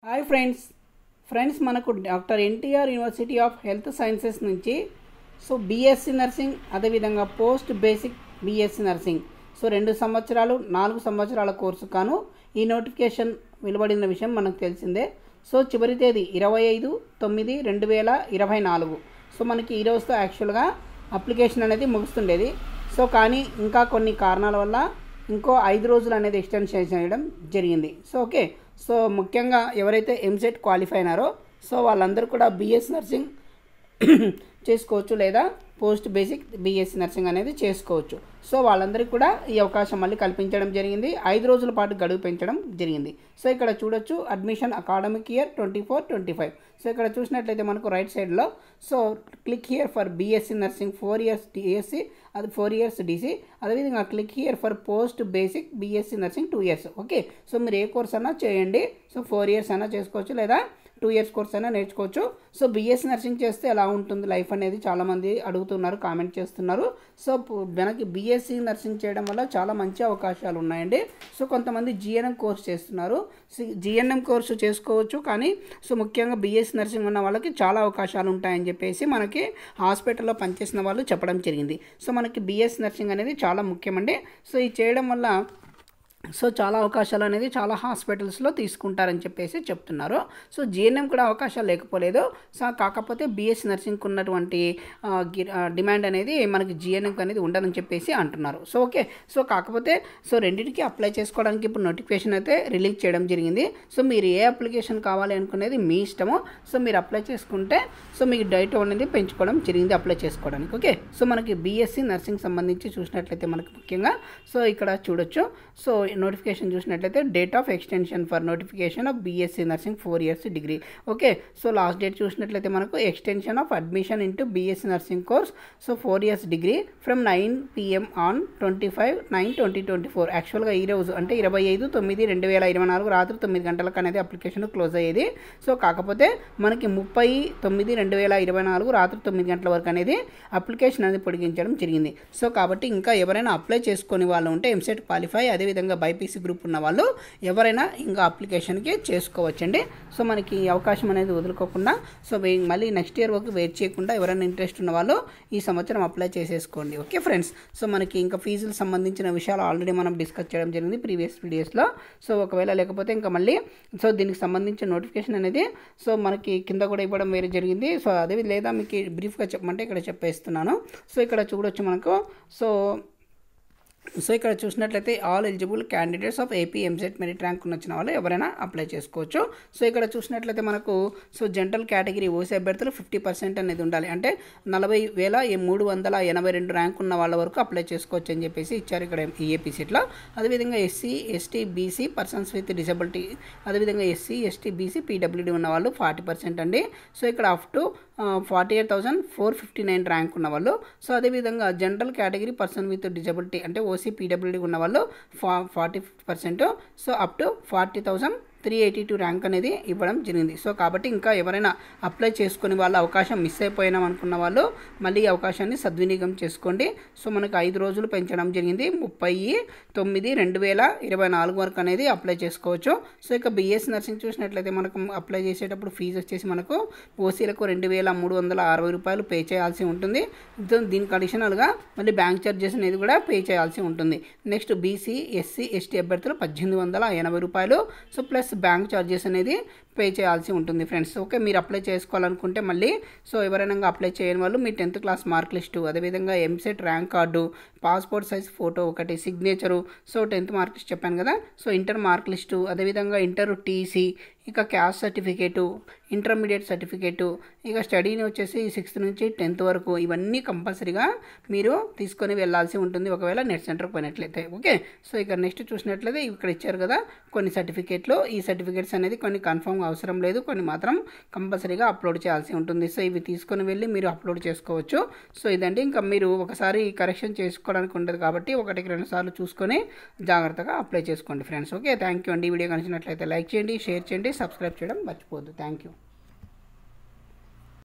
Hi friends మనకు doctor NTR university of health sciences నుంచి BSc nursing అదేవిధంగా పోస్ట్ బేసిక్ బీఎస్సీ నర్సింగ్ 2 సంవత్సరాలు 4 సంవత్సరాల కోర్సు కాను ఈ నోటిఫికేషన్ వెలువడిన విషయం మనకు తెలిసిందే. చివరి తేదీ 25/9/2024. మనకి ఈ రోజుతో యాక్చువల్గా అప్లికేషన్ అనేది ముగుస్తుండేది. కానీ ఇంకా కొన్ని కారణాల వల్ల ఇంకో 5 రోజులు అనేది ఎక్స్టెన్షన్ చేయడం జరిగింది. ఓకే, ముఖ్యంగా ఎవరైతే ఎంసెట్ క్వాలిఫై అయినారో వాళ్ళందరూ కూడా బీఎస్సీ నర్సింగ్ చేసుకోవచ్చు లేదా పోస్ట్ బేసిక్ బీఎస్సీ నర్సింగ్ అనేది చేసుకోవచ్చు. వాళ్ళందరికీ కూడా ఈ అవకాశం మళ్ళీ కల్పించడం జరిగింది. 5 రోజుల పాటు గడువు పెంచడం జరిగింది. ఇక్కడ చూడొచ్చు అడ్మిషన్ అకాడమిక్ ఇయర్ 24-25. ఇక్కడ చూసినట్లయితే మనకు రైట్ సైడ్లో click here for BSc nursing 4 years DSC, అది 4 years డీసీ. అదేవిధంగా click here for post basic BSc nursing 2 years. Okay, మీరు ఏ కోర్స్ అయినా చేయండి. 4 years అయినా చేసుకోవచ్చు లేదా 2 years కోర్స్ అయినా నేర్చుకోవచ్చు. బీఎస్సీ నర్సింగ్ చేస్తే ఎలా ఉంటుంది లైఫ్ అనేది చాలామంది అడుగుతున్నారు, కామెంట్ చేస్తున్నారు. మనకి బీఎస్సీ నర్సింగ్ చేయడం వల్ల చాలా మంచి అవకాశాలు ఉన్నాయండి. కొంతమంది జిఎన్ఎం కోర్స్ చేస్తున్నారు. జిఎన్ఎం కోర్సు చేసుకోవచ్చు, కానీ ముఖ్యంగా బీఎస్సీ నర్సింగ్ ఉన్న వాళ్ళకి చాలా అవకాశాలు ఉంటాయని చెప్పేసి మనకి హాస్పిటల్లో పనిచేసిన వాళ్ళు చెప్పడం జరిగింది. మనకి బీఎస్సీ నర్సింగ్ అనేది చాలా ముఖ్యమండి. ఇది చేయడం వల్ల చాలా అవకాశాలు అనేది చాలా హాస్పిటల్స్లో తీసుకుంటారని చెప్పేసి చెప్తున్నారు. జిఎన్ఎం కూడా అవకాశాలు లేకపోలేదు. కాకపోతే బీఎస్సీ నర్సింగ్కి ఉన్నటువంటి డిమాండ్ అనేది మనకి జిఎన్ఎంకి అనేది ఉండదని చెప్పేసి అంటున్నారు. ఓకే, కాకపోతే రెండింటికి అప్లై చేసుకోవడానికి ఇప్పుడు నోటిఫికేషన్ అయితే రిలీజ్ చేయడం జరిగింది. మీరు ఏ అప్లికేషన్ కావాలి అనుకునేది మీ ఇష్టము. మీరు అప్లై చేసుకుంటే మీకు డైట్ అనేది పెంచుకోవడం జరిగింది అప్లై చేసుకోవడానికి. ఓకే, మనకి బీఎస్సీ నర్సింగ్ సంబంధించి చూసినట్లయితే మనకి ముఖ్యంగా ఇక్కడ చూడొచ్చు. నోటిఫికేషన్ చూసినట్లయితే date of extension for notification off BSc nursing 4 years degree. Okay, last date చూసినట్లయితే మనకు extension of admission into BSc nursing course 4 years degree from 9 PM on 25/9/2024. యాక్చువల్గా ఈ రోజు అంటే 25/9/2024 రాత్రి 9 గంటలకు అనేది అప్లికేషన్ క్లోజ్ అయ్యేది. కాకపోతే మనకి 30/9/2024 రాత్రి 9 గంటల వరకు అనేది అప్లికేషన్ అనేది పొడిగించడం జరిగింది. కాబట్టి ఇంకా ఎవరైనా అప్లై చేసుకునే వాళ్ళు ఉంటే ఎంసెట్ క్వాలిఫై అదేవిధంగా బైపీసీ గ్రూప్ ఉన్న వాళ్ళు ఎవరైనా ఇంకా అప్లికేషన్కి చేసుకోవచ్చండి. మనకి ఈ అవకాశం అనేది వదులుకోకుండా మళ్ళీ నెక్స్ట్ ఇయర్ వరకు వెయిట్ చేయకుండా ఎవరైనా ఇంట్రెస్ట్ ఉన్న వాళ్ళు ఈ సంవత్సరం అప్లై చేసేసుకోండి. ఓకే ఫ్రెండ్స్, మనకి ఇంకా ఫీజులకు సంబంధించిన విషయాలు ఆల్రెడీ మనం డిస్కస్ చేయడం జరిగింది ప్రీవియస్ వీడియోస్లో. ఒకవేళ లేకపోతే ఇంకా మళ్ళీ దీనికి సంబంధించిన నోటిఫికేషన్ అనేది మనకి కింద కూడా ఇవ్వడం వేరే జరిగింది. అదే లేదా మీకు బ్రీఫ్గా చెప్పమంటే ఇక్కడ చెప్పేస్తున్నాను. ఇక్కడ చూడొచ్చు మనకు. ఇక్కడ చూసినట్లయితే all eligible candidates of AP EAMCET merit rank వచ్చిన వాళ్ళు ఎవరైనా అప్లై చేసుకోవచ్చు. ఇక్కడ చూసినట్లయితే మనకు జనరల్ కేటగిరీ ఓసీ అభ్యర్థులు 50% అనేది ఉండాలి. అంటే 40,382 ర్యాంక్ ఉన్న వాళ్ళ వరకు అప్లై చేసుకోవచ్చు అని చెప్పేసి ఇచ్చారు ఇక్కడ ఈఏపీ సీట్లో. అదేవిధంగా SC ST BC persons with disability, అదేవిధంగా ఎస్సీ ఎస్టీ బీసీ పీడబ్ల్యూడీ ఉన్న వాళ్ళు 40% అండి. ఇక్కడ అప్ టు 48,459 ర్యాంక్ ఉన్న వాళ్ళు. అదేవిధంగా general category person with disability అంటే ఓసీ పీడబ్ల్యూడీ ఉన్న వాళ్ళు 40%. అప్ టు 40,382 ర్యాంక్ అనేది ఇవ్వడం జరిగింది. కాబట్టి ఇంకా ఎవరైనా అప్లై చేసుకుని వాళ్ళ అవకాశం మిస్ అయిపోయినాం అనుకున్న వాళ్ళు మళ్ళీ ఈ అవకాశాన్ని సద్వినియోగం చేసుకోండి. మనకు 5 రోజులు పెంచడం జరిగింది. 30/9/2024 వరకు అనేది అప్లై చేసుకోవచ్చు. ఇక బీఎస్సీ నర్సింగ్ చూసినట్లయితే మనకు అప్లై చేసేటప్పుడు ఫీజు వచ్చేసి మనకు ఓసీలకు 2,360 రూపాయలు పే చేయాల్సి ఉంటుంది. దీనికి అడిషనల్గా మళ్ళీ బ్యాంక్ ఛార్జెస్ అనేది కూడా పే చేయాల్సి ఉంటుంది. నెక్స్ట్ బీసీ ఎస్సీ ఎస్టీ అభ్యర్థులు 1,880 రూపాయలు ప్లస్ బ్యాంక్ ఛార్జెస్ అనేది పే చేయాల్సి ఉంటుంది ఫ్రెండ్స్. ఓకే, మీరు అప్లై చేసుకోవాలనుకుంటే మళ్ళీ ఎవరైనా అప్లై చేయని వాళ్ళు మీ 10th క్లాస్ మార్క్ లిస్టు, అదేవిధంగా EAMCET rank card, passport size photo ఒకటి, సిగ్నేచరు, 10th మార్క్ లిస్ట్ చెప్పాను కదా. ఇంటర్ మార్క్ లిస్టు, అదేవిధంగా ఇంటర్ టీసీ, ఇక క్యాస్ట్ సర్టిఫికేటు, ఇంటర్మీడియట్ సర్టిఫికేటు, ఇక స్టడీని వచ్చేసి 6th నుంచి 10th వరకు ఇవన్నీ కంపల్సరీగా మీరు తీసుకొని వెళ్ళాల్సి ఉంటుంది ఒకవేళ నెట్ సెంటర్కి పోయినట్లయితే. ఓకే, ఇక నెక్స్ట్ చూసినట్లయితే ఇక్కడ ఇచ్చారు కదా కొన్ని సర్టిఫికేట్లు. ఈ సర్టిఫికేట్స్ అనేది కొన్ని కన్ఫర్మ్ అవసరం లేదు, కొన్ని మాత్రం కంపల్సరీగా అప్లోడ్ చేయాల్సి ఉంటుంది. ఇవి తీసుకొని వెళ్ళి మీరు అప్లోడ్ చేసుకోవచ్చు. ఇదండి, ఇంకా మీరు ఒకసారి కరెక్షన్ చేసుకోవడానికి ఉండదు కాబట్టి 1-2 సార్లు చూసుకొని జాగ్రత్తగా అప్లై చేసుకోండి ఫ్రెండ్స్. ఓకే, థ్యాంక్ యూ అండి. వీడియో నచ్చినట్లయితే లైక్ చేయండి, షేర్ చేయండి, సబ్స్క్రైబ్ చేయడం మర్చిపోవద్దు. Thank you.